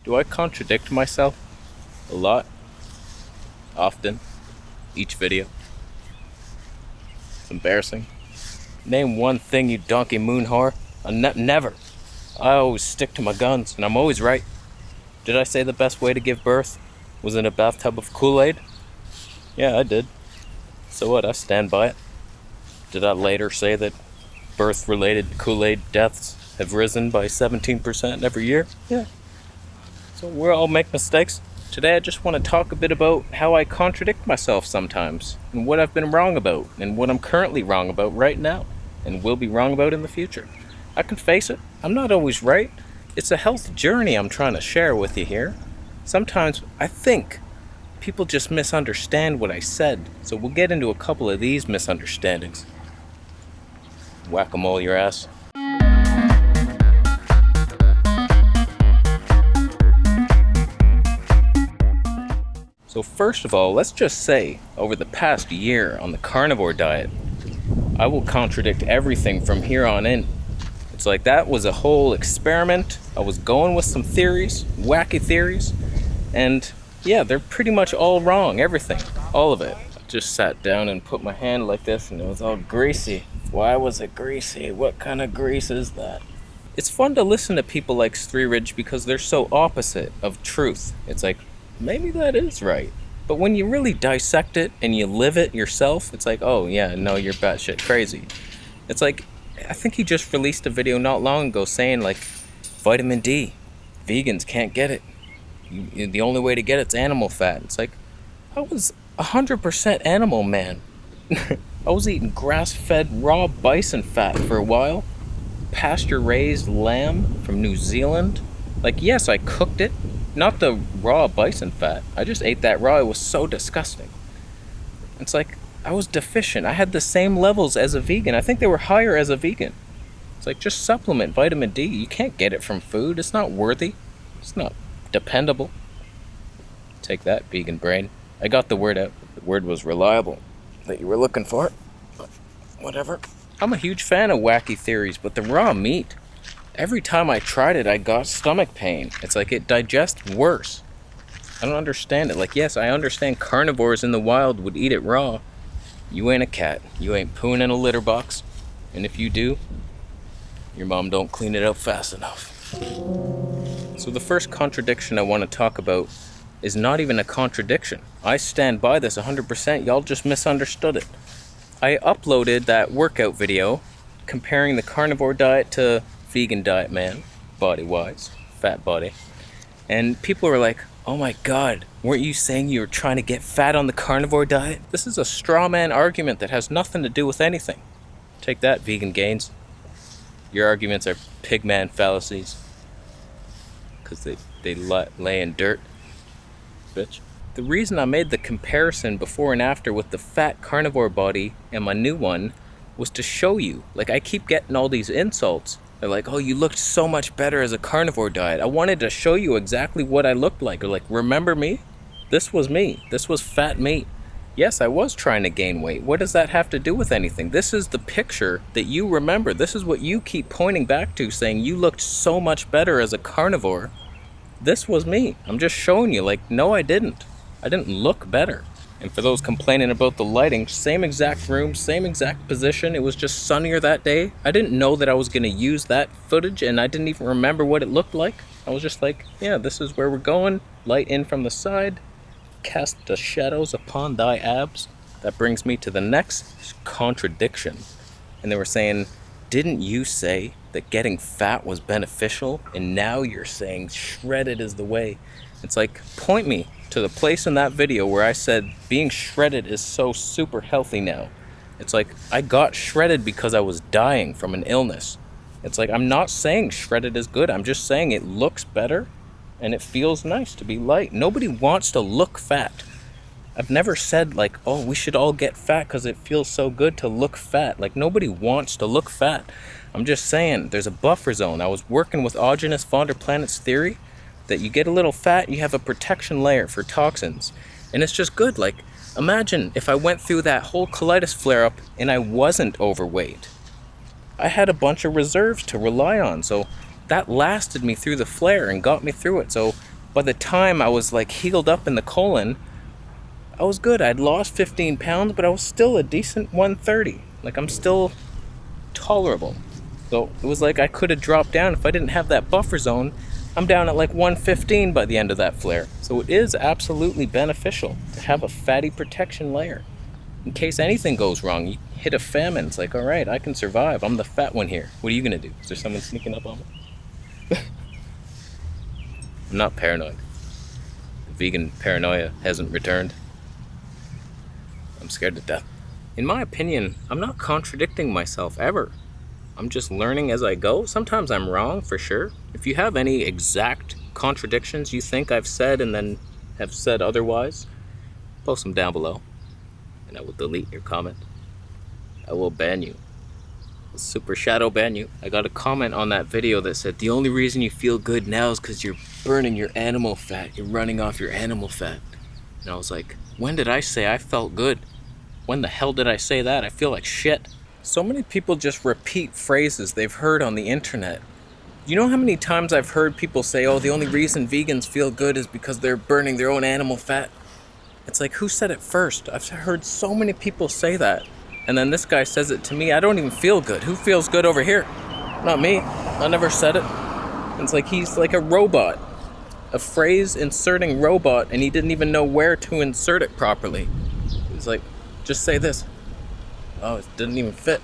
Do I contradict myself? A lot? Often? Each video? It's embarrassing. Name one thing, you donkey moon whore. Never. I always stick to my guns, and I'm always right. Did I say the best way to give birth was in a bathtub of Kool-Aid? Yeah, I did. So what? I stand by it. Did I later say that birth-related Kool-Aid deaths have risen by 17% every year? Yeah. So we all make mistakes. Today I just want to talk a bit about how I contradict myself sometimes, and what I've been wrong about, and what I'm currently wrong about right now, and will be wrong about in the future. I can face it. I'm not always right. It's a health journey I'm trying to share with you here. Sometimes I think people just misunderstand what I said, so we'll get into a couple of these misunderstandings. Whack-a-mole your ass. So first of all, let's just say, over the past year on the carnivore diet, I will contradict everything from here on in. It's like that was a whole experiment. I was going with some theories, wacky theories, and yeah, they're pretty much all wrong, everything, all of it. I just sat down and put my hand like this and it was all greasy. Why was it greasy? What kind of grease is that? It's fun to listen to people like Ridge because they're so opposite of truth. It's like, maybe that is right. But when you really dissect it and you live it yourself, it's like, oh yeah, no, you're batshit crazy. It's like, I think he just released a video not long ago saying like, vitamin D, vegans can't get it. The only way to get it's animal fat. It's like, I was 100% animal, man. I was eating grass-fed raw bison fat for a while. Pasture-raised lamb from New Zealand. Like, yes, I cooked it. Not the raw bison fat. I just ate that raw. It was so disgusting. It's like, I was deficient. I had the same levels as a vegan. I think they were higher as a vegan. It's like, just supplement vitamin D. You can't get it from food. It's not worthy. It's not dependable. Take that, vegan brain. I got the word out. The word was reliable that you were looking for. But whatever. I'm a huge fan of wacky theories, but the raw meat, every time I tried it, I got stomach pain. It's like it digests worse. I don't understand it. Like, yes, I understand carnivores in the wild would eat it raw. You ain't a cat. You ain't pooing in a litter box. And if you do, your mom don't clean it up fast enough. So the first contradiction I want to talk about is not even a contradiction. I stand by this 100%. Y'all just misunderstood it. I uploaded that workout video comparing the carnivore diet to vegan diet, man, body-wise, fat body. And people were like, oh my god, weren't you saying you were trying to get fat on the carnivore diet? This is a straw man argument that has nothing to do with anything. Take that, vegan gains. Your arguments are pigman fallacies. Because they lay in dirt. Bitch. The reason I made the comparison before and after with the fat carnivore body and my new one was to show you. Like, I keep getting all these insults. They're like, oh, you looked so much better as a carnivore diet. I wanted to show you exactly what I looked like. Or like, remember me? This was me. This was fat meat. Yes, I was trying to gain weight. What does that have to do with anything? This is the picture that you remember. This is what you keep pointing back to, saying you looked so much better as a carnivore. This was me. I'm just showing you, like, no, I didn't. I didn't look better. And for those complaining about the lighting, same exact room, same exact position. It was just sunnier that day. I didn't know that I was going to use that footage, and I didn't even remember what it looked like. I was just like, yeah, this is where we're going. Light in from the side. Cast the shadows upon thy abs. That brings me to the next contradiction. And they were saying, didn't you say that getting fat was beneficial, and now you're saying shredded is the way? It's like, point me to the place in that video where I said being shredded is so super healthy now. It's like, I got shredded because I was dying from an illness. It's like, I'm not saying shredded is good. I'm just saying it looks better and it feels nice to be light. Nobody wants to look fat. I've never said like, oh, we should all get fat because it feels so good to look fat. Like, nobody wants to look fat. I'm just saying there's a buffer zone. I was working with Autogenous von der Planet's theory that you get a little fat, you have a protection layer for toxins. And it's just good. Like, imagine if I went through that whole colitis flare-up and I wasn't overweight. I had a bunch of reserves to rely on, so that lasted me through the flare and got me through it. So by the time I was like healed up in the colon, I was good. I'd lost 15 pounds, but I was still a decent 130. Like, I'm still tolerable. So it was like I could have dropped down if I didn't have that buffer zone. I'm down at like 115 by the end of that flare. So it is absolutely beneficial to have a fatty protection layer. In case anything goes wrong, you hit a famine, it's like, all right, I can survive. I'm the fat one here. What are you gonna do? Is there someone sneaking up on me? I'm not paranoid. The vegan paranoia hasn't returned. I'm scared to death. In my opinion, I'm not contradicting myself ever. I'm just learning as I go. Sometimes I'm wrong, for sure. If you have any exact contradictions you think I've said and then have said otherwise, post them down below. And I will delete your comment. I will ban you. I'll super shadow ban you. I got a comment on that video that said, the only reason you feel good now is because you're burning your animal fat. You're running off your animal fat. And I was like, when did I say I felt good? When the hell did I say that? I feel like shit. So many people just repeat phrases they've heard on the internet. You know how many times I've heard people say, oh, the only reason vegans feel good is because they're burning their own animal fat? It's like, who said it first? I've heard so many people say that. And then this guy says it to me. I don't even feel good. Who feels good over here? Not me. I never said it. It's like he's like a robot. A phrase inserting robot, and he didn't even know where to insert it properly. He's like, just say this. Oh, it didn't even fit.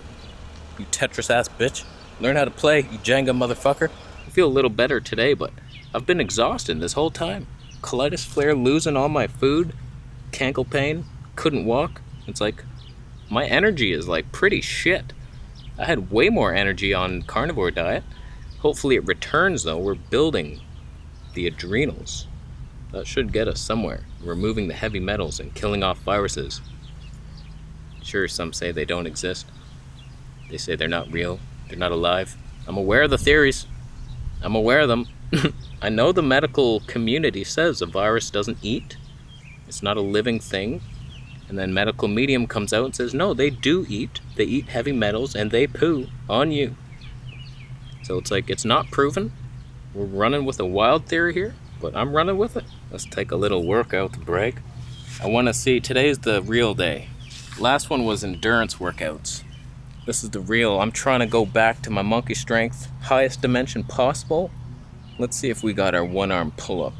You Tetris ass bitch. Learn how to play, you Jenga motherfucker. I feel a little better today, but I've been exhausted this whole time. Colitis flare, losing all my food. Cankle pain, couldn't walk. It's like, my energy is like pretty shit. I had way more energy on carnivore diet. Hopefully it returns though. We're building the adrenals. That should get us somewhere. Removing the heavy metals and killing off viruses. Sure, some say they don't exist. They say they're not real. They're not alive. I'm aware of the theories. I'm aware of them. I know the medical community says a virus doesn't eat. It's not a living thing. And then medical medium comes out and says, no, they do eat. They eat heavy metals and they poo on you. So it's like, it's not proven. We're running with a wild theory here, but I'm running with it. Let's take a little workout to brag. I want to see, today's the real day. Last one was endurance workouts. This is the real. I'm trying to go back to my monkey strength, highest dimension possible. Let's see if we got our one-arm pull-up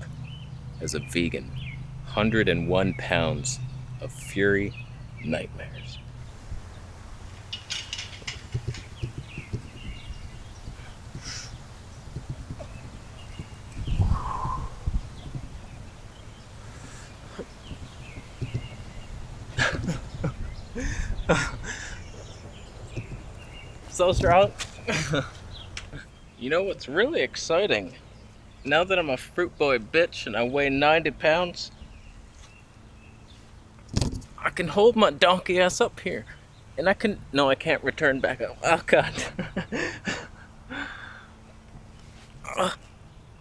as a vegan. 101 pounds of fury nightmares. So strong. You know what's really exciting? Now that I'm a fruit boy bitch and I weigh 90 pounds, I can hold my donkey ass up here. And I can, no, I can't return back up. Oh God.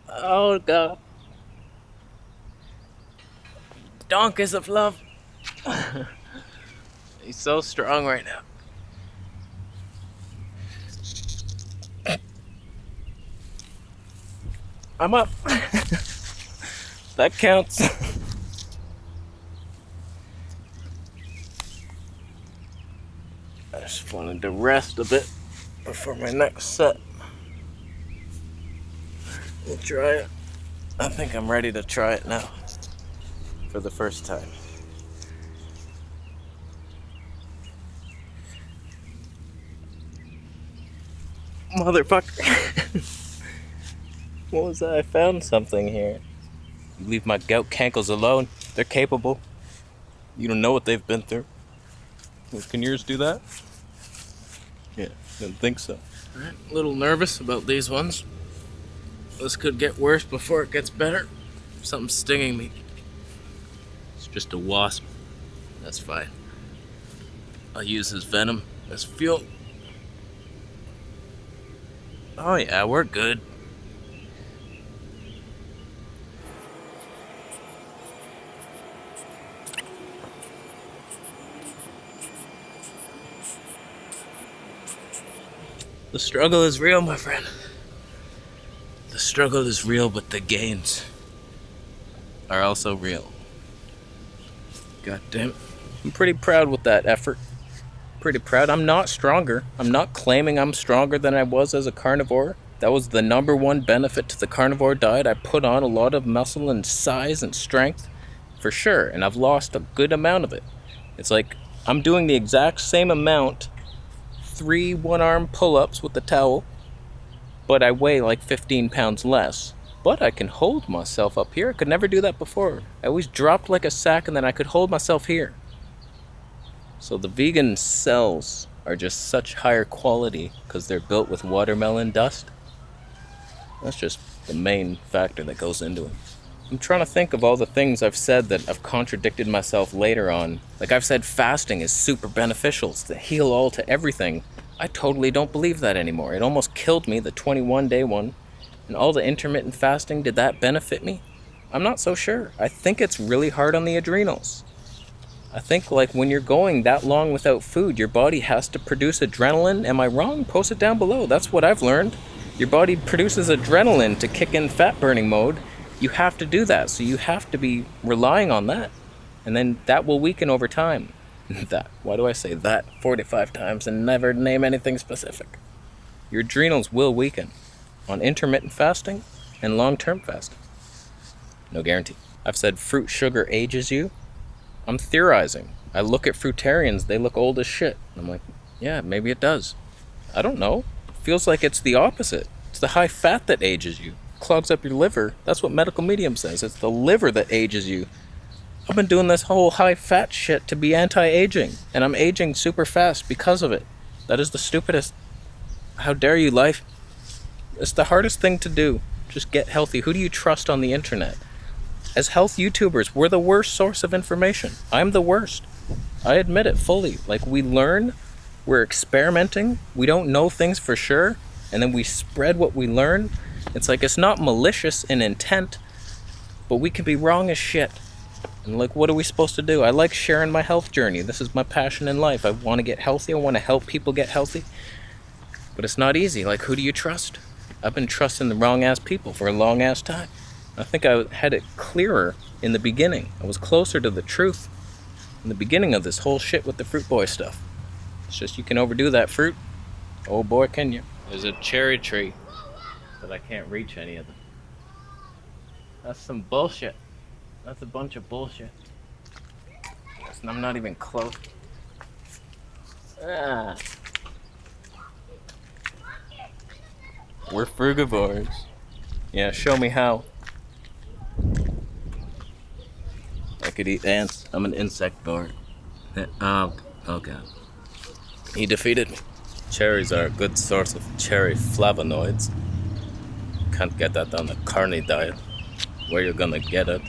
Oh God. Donkeys of love. He's so strong right now. I'm up. That counts. I just wanted to rest a bit before my next set. We'll try it. I think I'm ready to try it now. For the first time. Motherfucker. What was that? I found something here. You leave my gout cankles alone. They're capable. You don't know what they've been through. Well, can yours do that? Yeah, didn't think so. Alright, a little nervous about these ones. This could get worse before it gets better. Something's stinging me. It's just a wasp. That's fine. I'll use his venom as fuel. Oh yeah, we're good. The struggle is real, my friend. The struggle is real, but the gains are also real. God damn it. I'm pretty proud with that effort. Pretty proud. I'm not stronger. I'm not claiming I'm stronger than I was as a carnivore. That was the number one benefit to the carnivore diet. I put on a lot of muscle and size and strength, for sure, and I've lost a good amount of it. It's like I'm doing the exact same amount, 3 one-arm pull-ups with the towel, but I weigh like 15 pounds less. But I can hold myself up here. I could never do that before. I always dropped like a sack and then I could hold myself here. So the vegan cells are just such higher quality because they're built with watermelon dust. That's just the main factor that goes into it. I'm trying to think of all the things I've said that I've contradicted myself later on. Like I've said fasting is super beneficial. It's the heal all to everything. I totally don't believe that anymore. It almost killed me, the 21-day one. And all the intermittent fasting, did that benefit me? I'm not so sure. I think it's really hard on the adrenals. I think like when you're going that long without food, your body has to produce adrenaline. Am I wrong? Post it down below. That's what I've learned. Your body produces adrenaline to kick in fat burning mode. You have to do that. So you have to be relying on that. And then that will weaken over time. That. Why do I say that 45 times and never name anything specific? Your adrenals will weaken on intermittent fasting and long-term fasting. No guarantee. I've said fruit sugar ages you. I'm theorizing. I look at fruitarians, they look old as shit. I'm like, yeah, maybe it does. I don't know. It feels like it's the opposite. It's the high fat that ages you. Clogs up your liver. That's what medical medium says. It's the liver that ages you. I've been doing this whole high fat shit to be anti-aging, and I'm aging super fast because of it. That is the stupidest. How dare you, life? It's the hardest thing to do. Just get healthy. Who do you trust on the internet? As health YouTubers, we're the worst source of information. I'm the worst. I admit it fully. Like, we learn, we're experimenting, we don't know things for sure, and then we spread what we learn. It's like, it's not malicious in intent, but we can be wrong as shit. And like, what are we supposed to do? I like sharing my health journey. This is my passion in life. I want to get healthy. I want to help people get healthy. But it's not easy. Like, who do you trust? I've been trusting the wrong ass people for a long ass time. I think I had it clearer in the beginning. I was closer to the truth in the beginning of this whole shit with the fruit boy stuff. It's just you can overdo that fruit. Oh boy, can you. There's a cherry tree, but I can't reach any of them. That's some bullshit. That's a bunch of bullshit. I'm not even close. Ah. We're frugivores. Yeah, show me how. I could eat ants. I'm an insectivore. Oh god. He defeated me. Cherries are a good source of cherry flavonoids. Can't get that on the carny diet. Where you're gonna get it?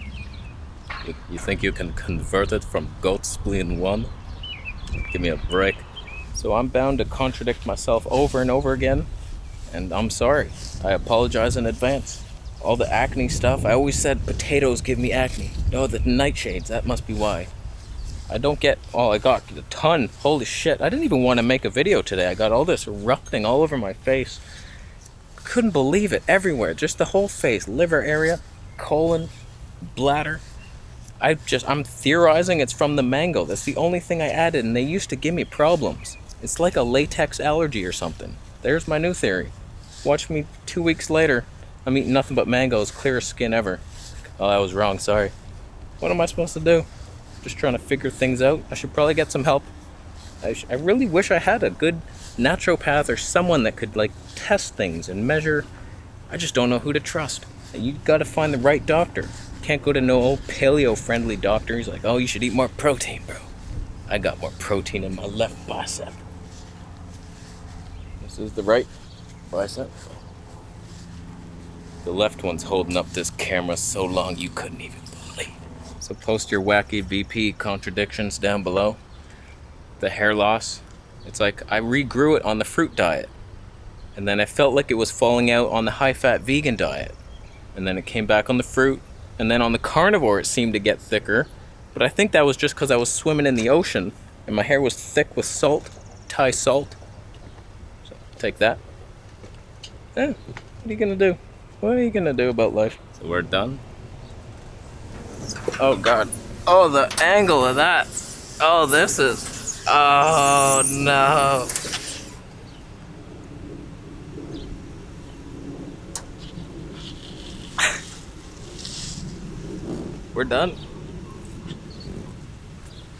You think you can convert it from goat spleen 1? Give me a break. So I'm bound to contradict myself over and over again. And I'm sorry. I apologize in advance. All the acne stuff, I always said potatoes give me acne. No, the nightshades, that must be why. I don't get, I got a ton. Holy shit, I didn't even want to make a video today. I got all this erupting all over my face. Couldn't believe it, everywhere. Just the whole face, liver area, colon, bladder. I'm theorizing it's from the mango. That's the only thing I added, and they used to give me problems. It's like a latex allergy or something. There's my new theory. Watch me 2 weeks later. I'm eating nothing but mangoes, clearest skin ever. Oh, I was wrong, sorry. What am I supposed to do? Just trying to figure things out. I should probably get some help. I really wish I had a good naturopath or someone that could like test things and measure. I just don't know who to trust. You gotta find the right doctor. Can't go to no old paleo-friendly doctor. He's like, oh, you should eat more protein, bro. I got more protein in my left bicep. This is the right bicep. The left one's holding up this camera so long you couldn't even believe. So post your wacky VP contradictions down below. The hair loss. It's like I regrew it on the fruit diet. And then I felt like it was falling out on the high-fat vegan diet. And then it came back on the fruit. And then on the carnivore it seemed to get thicker. But I think that was just because I was swimming in the ocean. And my hair was thick with salt. Thai salt. So take that. What are you gonna do? What are you gonna do about life? So we're done. Oh god. Oh, the angle of that. Oh, this is... Oh, no. We're done.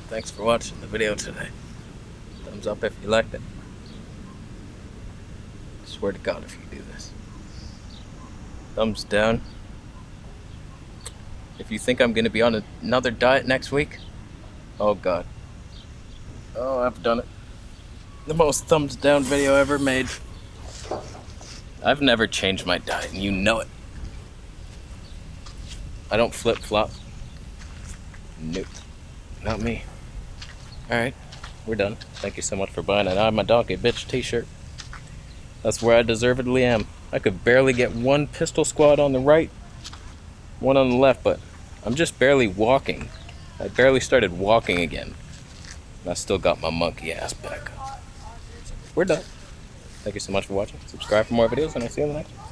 Thanks for watching the video today. Thumbs up if you liked it. I swear to God if you do this. Thumbs down if you think I'm gonna be on another diet next week. Oh god. Oh, I've done it. The most thumbs down video ever made. I've never changed my diet, and you know it. I don't flip-flop. Nope. Not me. Alright, we're done. Thank you so much for buying an I'm a Donkey Bitch t-shirt. That's where I deservedly am. I could barely get one pistol squad on the right, one on the left, but I'm just barely walking. I barely started walking again. And I still got my monkey ass back. We're done. Thank you so much for watching. Subscribe for more videos, and I'll see you in the next one.